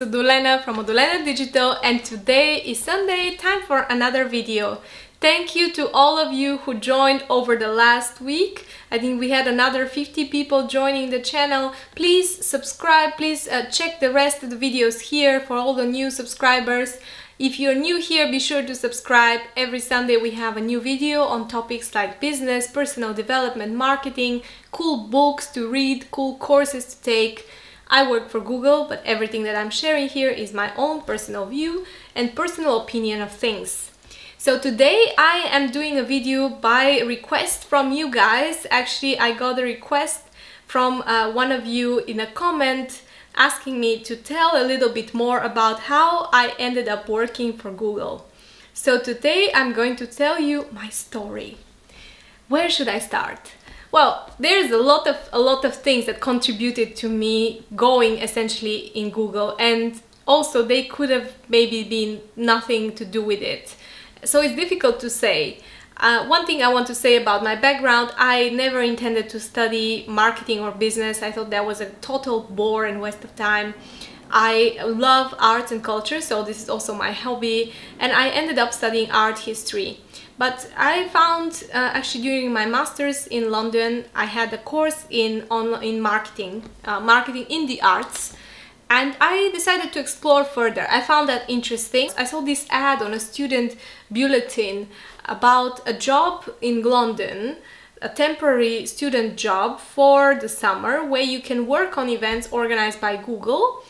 Modulena from Modulena Digital, and today is Sunday, time for another video. Thank you to all of you who joined over the last week. I think we had another 50 people joining the channel. Please subscribe, please check the rest of the videos here for all the new subscribers. If you're new here, be sure to subscribe. Every Sunday we have a new video on topics like business, personal development, marketing, cool books to read, cool courses to take. I work for Google, but everything that I'm sharing here is my own personal view and personal opinion of things. So today I am doing a video by request from you guys. Actually, I got a request from one of you in a comment asking me to tell a little bit more about how I ended up working for Google. So today I'm going to tell you my story. Where should I start? Well, there's a lot of things that contributed to me going essentially in Google, and also they could have maybe been nothing to do with it. So it's difficult to say. One thing I want to say about my background, I never intended to study marketing or business. I thought that was a total bore and waste of time. I love arts and culture, so this is also my hobby, and I ended up studying art history. But I found actually during my master's in London, I had a course in marketing, marketing in the arts, and I decided to explore further. I found that interesting. I saw this ad on a student bulletin about a job in London, a temporary student job for the summer where you can work on events organized by Google.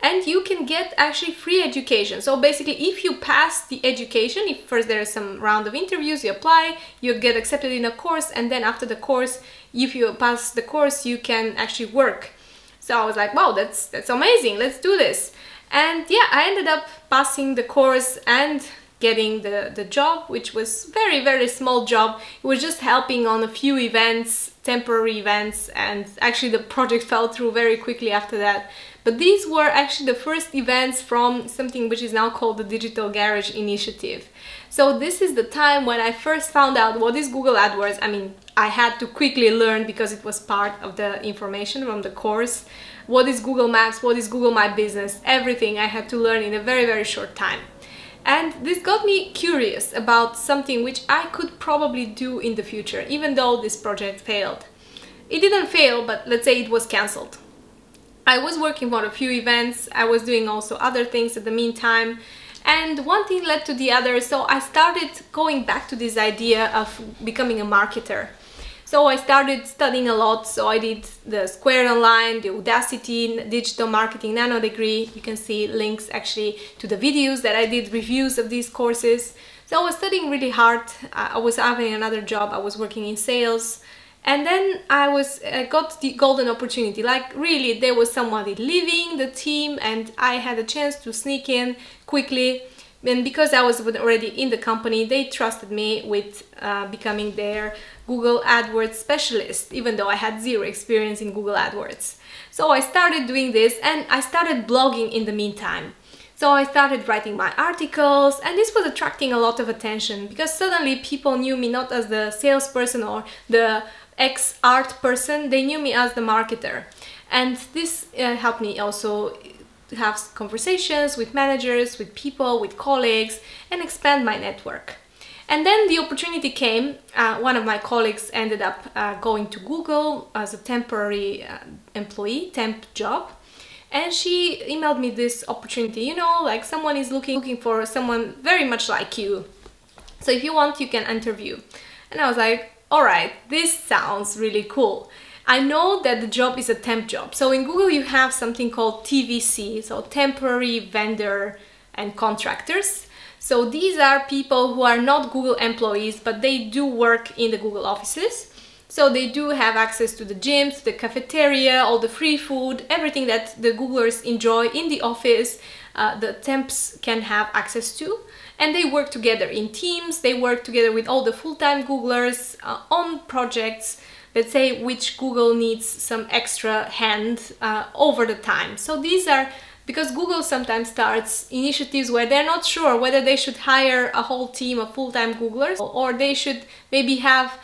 And you can get actually free education. So basically, if you pass the education, if first there is some round of interviews, you apply, you get accepted in a course, and then after the course, if you pass the course, you can actually work. So I was like, wow, that's amazing, let's do this. And yeah, I ended up passing the course and getting the job, which was very small job. It was just helping on a few events, temporary events, and actually the project fell through very quickly after that. But these were actually the first events from something which is now called the Digital Garage Initiative. So this is the time when I first found out what is Google AdWords. I mean, I had to quickly learn because it was part of the information from the course. What is Google Maps? What is Google My Business? Everything I had to learn in a very short time. And this got me curious about something which I could probably do in the future, even though this project failed. It didn't fail, but let's say it was cancelled. I was working on a few events, I was doing also other things at the meantime, and one thing led to the other, so I started going back to this idea of becoming a marketer. So I started studying a lot, so I did the Square Online, the Udacity, Digital Marketing Nano degree. You can see links actually to the videos that I did, reviews of these courses. So I was studying really hard, I was having another job, I was working in sales. And then I got the golden opportunity, like really there was somebody leaving the team and I had a chance to sneak in quickly. And because I was already in the company, they trusted me with becoming their Google AdWords specialist, even though I had zero experience in Google AdWords. So I started doing this and I started blogging in the meantime. So I started writing my articles, and this was attracting a lot of attention because suddenly people knew me not as the salesperson or the ex-art person, they knew me as the marketer. And this helped me also to have conversations with managers, with people, with colleagues, and expand my network. And then the opportunity came. One of my colleagues ended up going to Google as a temporary employee, temp job. And she emailed me this opportunity, you know, like someone is looking for someone very much like you. So if you want, you can interview. And I was like, all right, this sounds really cool. I know that the job is a temp job. So in Google you have something called TVC, so temporary vendor and contractors. So these are people who are not Google employees, but they do work in the Google offices. So they do have access to the gyms, the cafeteria, all the free food, everything that the Googlers enjoy in the office, the temps can have access to. And they work together in teams, they work together with all the full-time Googlers on projects, let's say, which Google needs some extra hand over the time. So these are, because Google sometimes starts initiatives where they're not sure whether they should hire a whole team of full-time Googlers or they should maybe have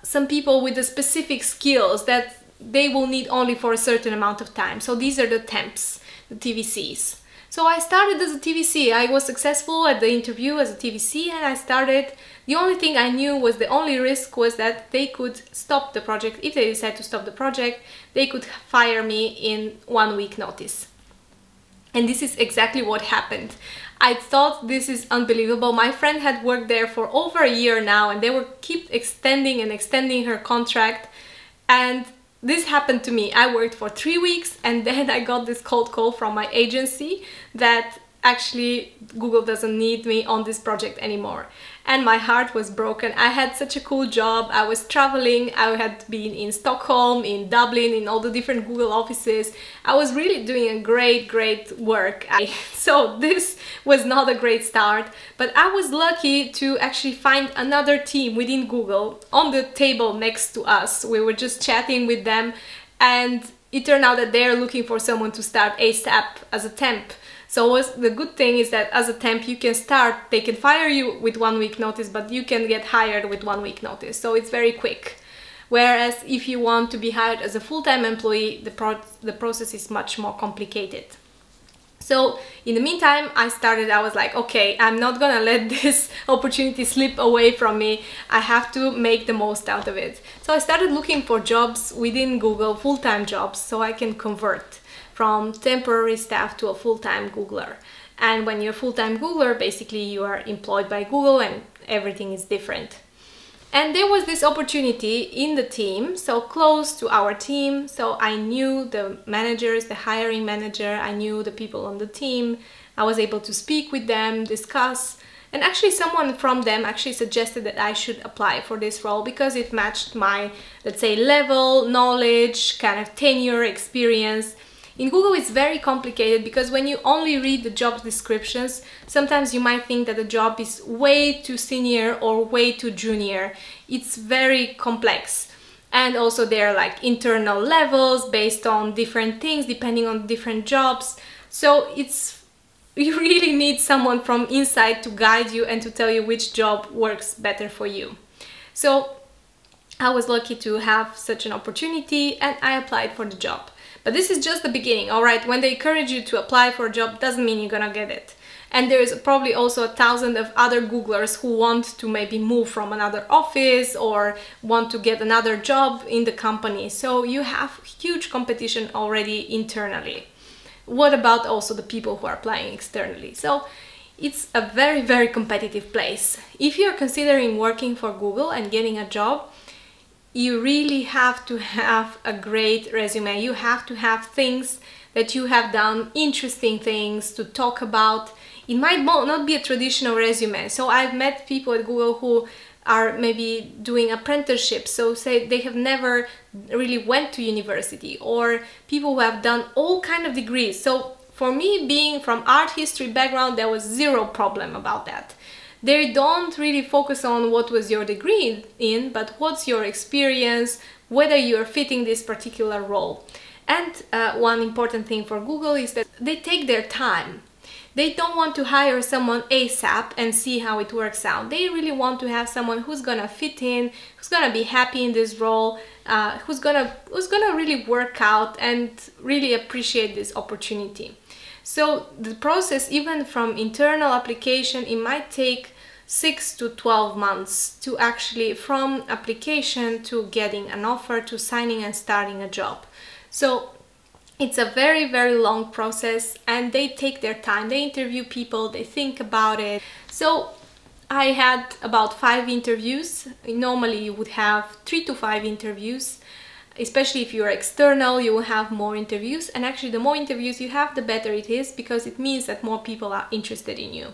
some people with the specific skills that they will need only for a certain amount of time. So these are the temps, the TVCs. So I started as a TVC. I was successful at the interview as a TVC, and I started. The only thing I knew was the only risk was that they could stop the project. If they decide to stop the project, they could fire me in 1 week notice. And this is exactly what happened. I thought this is unbelievable. My friend had worked there for over a year now, and they were keep extending and extending her contract. And this happened to me. I worked for 3 weeks, and then I got this cold call from my agency that actually Google doesn't need me on this project anymore. And my heart was broken. I had such a cool job. I was traveling. I had been in Stockholm, in Dublin, in all the different Google offices. I was really doing a great work. So this was not a great start, but I was lucky to actually find another team within Google on the table next to us. We were just chatting with them, and it turned out that they're looking for someone to start ASAP as a temp. So the good thing is that as a temp you can start, they can fire you with 1 week notice, but you can get hired with 1 week notice. So it's very quick. Whereas if you want to be hired as a full-time employee, the process is much more complicated. So in the meantime, I was like, okay, I'm not gonna let this opportunity slip away from me. I have to make the most out of it. So I started looking for jobs within Google, full-time jobs, so I can convert from temporary staff to a full-time Googler. And when you're a full-time Googler, basically you are employed by Google and everything is different. And there was this opportunity in the team, so close to our team, so I knew the managers, the hiring manager, I knew the people on the team, I was able to speak with them, discuss, and actually someone from them actually suggested that I should apply for this role because it matched my, let's say, level, knowledge, kind of tenure, experience. In Google it's very complicated because when you only read the job descriptions, sometimes you might think that the job is way too senior or way too junior. It's very complex. And also there are like internal levels based on different things depending on different jobs. So you really need someone from inside to guide you and to tell you which job works better for you. So I was lucky to have such an opportunity and I applied for the job. But this is just the beginning, alright? When they encourage you to apply for a job, doesn't mean you're gonna get it. And there's probably also 1,000 of other Googlers who want to maybe move from another office or want to get another job in the company. So you have huge competition already internally. What about also the people who are applying externally? So it's a very competitive place. If you're considering working for Google and getting a job, you really have to have a great resume. You have to have things that you have done, interesting things to talk about. It might not be a traditional resume. So I've met people at Google who are maybe doing apprenticeships, so say they have never really went to university, or people who have done all kind of degrees. So for me, being from art history background, there was zero problem about that. They don't really focus on what was your degree in, but what's your experience, whether you're fitting this particular role. And one important thing for Google is that they take their time. They don't want to hire someone ASAP and see how it works out. They really want to have someone who's gonna fit in, who's gonna be happy in this role, who's gonna really work out and really appreciate this opportunity. So the process, even from internal application, it might take 6 to 12 months to actually, from application to getting an offer to signing and starting a job. So it's a very long process and they take their time. They interview people, they think about it. So I had about 5 interviews. Normally you would have 3 to 5 interviews. Especially if you're external, you will have more interviews, and actually the more interviews you have, the better it is, because it means that more people are interested in you.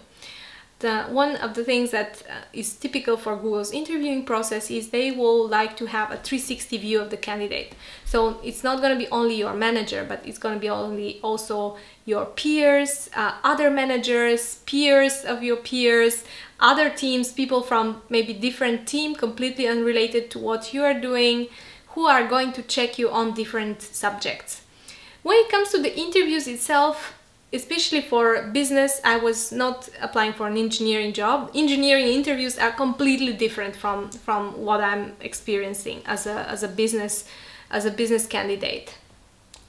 One of the things that is typical for Google's interviewing process is they will like to have a 360 view of the candidate. So it's not going to be only your manager, but it's going to be also your peers, other managers, peers of your peers, other teams, people from maybe different team, completely unrelated to what you are doing, who are going to check you on different subjects. When it comes to the interviews itself, especially for business, I was not applying for an engineering job. Engineering interviews are completely different from what I'm experiencing as a business candidate.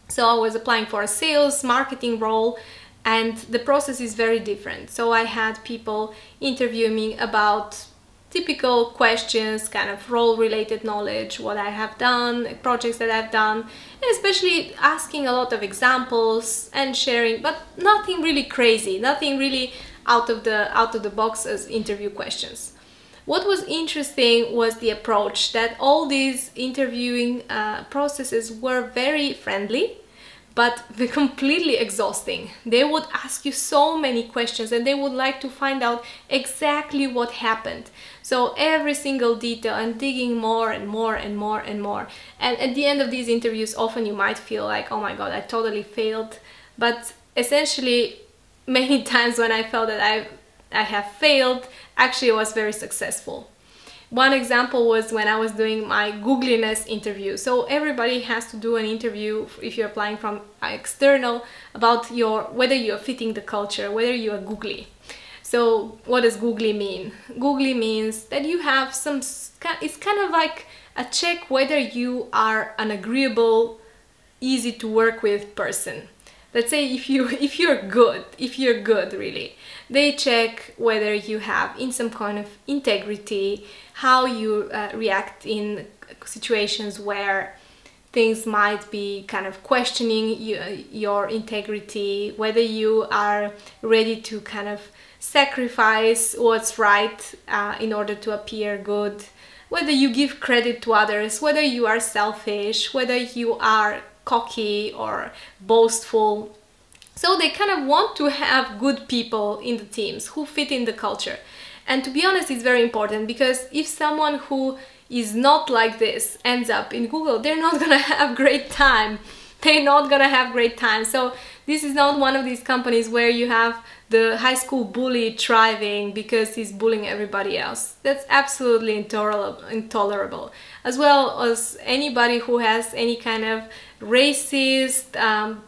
So I was applying for a sales marketing role, and the process is very different. So I had people interviewing me about typical questions, kind of role-related knowledge, what I have done, projects that I've done, and especially asking a lot of examples and sharing, but nothing really crazy, nothing really out of the box as interview questions. What was interesting was the approach, that all these interviewing processes were very friendly, but they're completely exhausting. They would ask you so many questions and they would like to find out exactly what happened. So every single detail, and digging more and more and more and more. And at the end of these interviews, often you might feel like, oh my God, I totally failed. But essentially, many times when I felt that I have failed, actually I was very successful. One example was when I was doing my Googliness interview. So everybody has to do an interview if you're applying from external about whether you're fitting the culture, whether you are googly. So what does googly mean? Googly means that you have it's kind of like a check whether you are an agreeable, easy to work with person. Let's say if you're good really, they check whether you have in some kind of integrity, how you react in situations where things might be kind of questioning your integrity, whether you are ready to kind of sacrifice what's right in order to appear good, whether you give credit to others, whether you are selfish, whether you are cocky or boastful. So they kind of want to have good people in the teams who fit in the culture. And to be honest, it's very important, because if someone who is not like this ends up in Google, they're not gonna have great time. They're not gonna have great time. So this is not one of these companies where you have the high school bully thriving because he's bullying everybody else. That's absolutely intolerable. As well as anybody who has any kind of racist,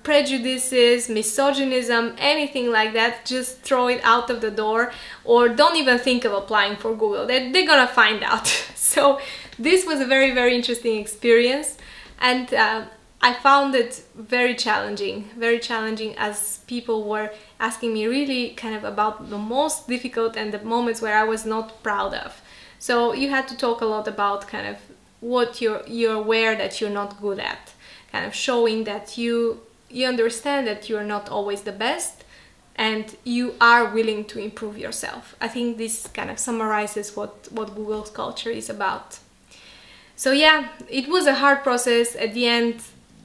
prejudices, misogynism, anything like that, just throw it out of the door, or don't even think of applying for Google. They're gonna find out. So this was a very, very interesting experience, and I found it very challenging as people were asking me really kind of about the most difficult and the moments where I was not proud of. So you had to talk a lot about kind of what you're aware that you're not good at, kind of showing that you understand that you're not always the best and you are willing to improve yourself. I think this kind of summarizes what Google's culture is about. So yeah, it was a hard process. At the end,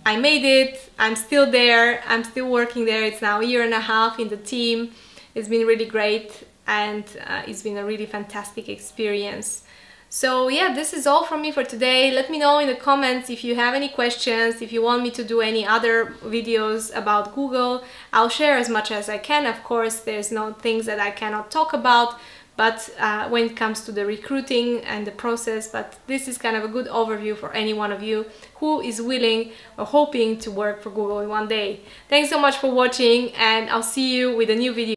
I made it. I'm still there. I'm still working there. It's now a year and a half in the team. It's been really great, and it's been a really fantastic experience. So yeah, this is all from me for today. Let me know in the comments if you have any questions, if you want me to do any other videos about Google. I'll share as much as I can. Of course, there's no things that I cannot talk about, but when it comes to the recruiting and the process, but this is kind of a good overview for any one of you who is willing or hoping to work for Google in one day. Thanks so much for watching, and I'll see you with a new video.